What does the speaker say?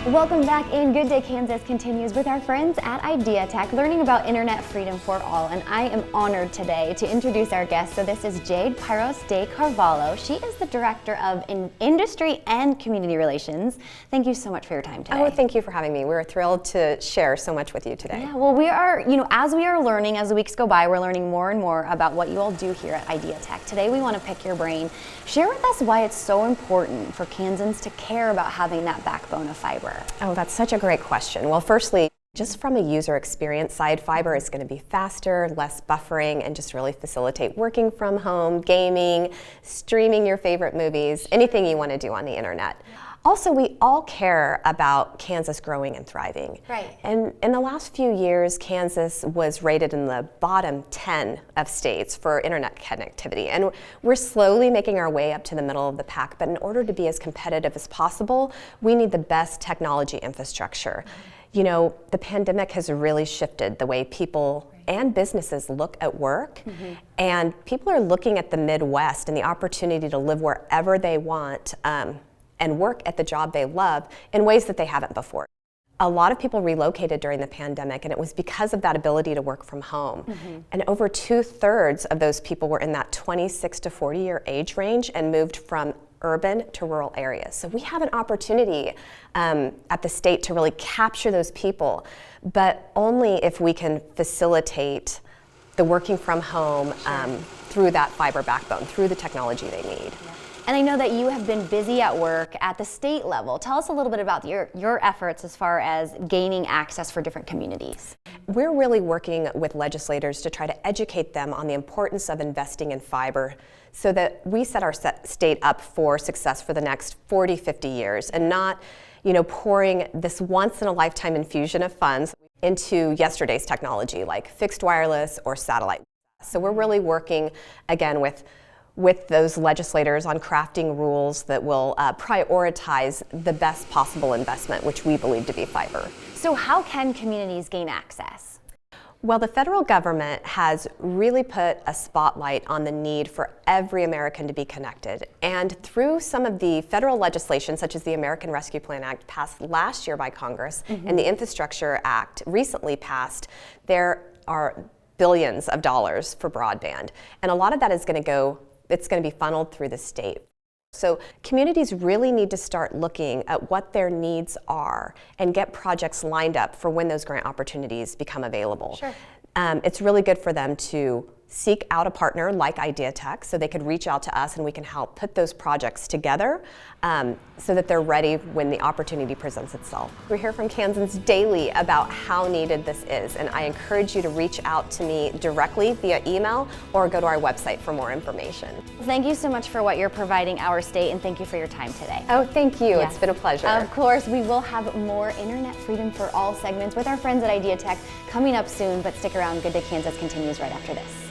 Welcome back, and Good Day Kansas continues with our friends at IdeaTek, learning about internet freedom for all. And I am honored today to introduce our guest. So this is Jade Piros de Carvalho. She is the Director of Industry and Community Relations. Thank you so much for your time today. Oh, thank you for having me. We're thrilled to share so much with you today. Yeah, well, we are, as we are learning, as the weeks go by, we're learning more and more about what you all do here at IdeaTek. Today we want to pick your brain. Share with us why it's so important for Kansans to care about having that backbone of fiber. Oh, that's such a great question. Well, firstly, just from a user experience side, fiber is going to be faster, less buffering, and just really facilitate working from home, gaming, streaming your favorite movies, anything you want to do on the internet. Also, we all care about Kansas growing and thriving. Right. And in the last few years, Kansas was rated in the bottom 10 of states for internet connectivity. And we're slowly making our way up to the middle of the pack. But in order to be as competitive as possible, we need the best technology infrastructure. You know, the pandemic has really shifted the way people and businesses look at work. And people are looking at the Midwest and the opportunity to live wherever they want and work at the job they love in ways that they haven't before. A lot of people relocated during the pandemic, and it was because of that ability to work from home. And over 2/3 of those people were in that 26 to 40 year age range and moved from urban to rural areas. So we have an opportunity at the state to really capture those people, but only if we can facilitate the working from home through that fiber backbone, through the technology they need. And I know that you have been busy at work at the state level. Tell us a little bit about your efforts as far as gaining access for different communities. We're really working with legislators to try to educate them on the importance of investing in fiber so that we set our state up for success for the next 40, 50 years and not, pouring this once-in-a-lifetime infusion of funds into yesterday's technology like fixed wireless or satellite. So we're really working, again, with those legislators on crafting rules that will prioritize the best possible investment, which we believe to be fiber. So how can communities gain access? Well, the federal government has really put a spotlight on the need for every American to be connected. And through some of the federal legislation, such as the American Rescue Plan Act passed last year by Congress, and the Infrastructure Act recently passed, there are billions of dollars for broadband. And a lot of that is going to be funneled through the state. So communities really need to start looking at what their needs are and get projects lined up for when those grant opportunities become available. Sure. It's really good for them to seek out a partner like IdeaTek so they could reach out to us and we can help put those projects together so that they're ready when the opportunity presents itself. We hear from Kansans daily about how needed this is, and I encourage you to reach out to me directly via email or go to our website for more information. Thank you so much for what you're providing our state, and thank you for your time today. Oh, thank you. Yes. It's been a pleasure. Of course, we will have more Internet Freedom for All segments with our friends at IdeaTek coming up soon, but stick around. Good Day Kansas continues right after this.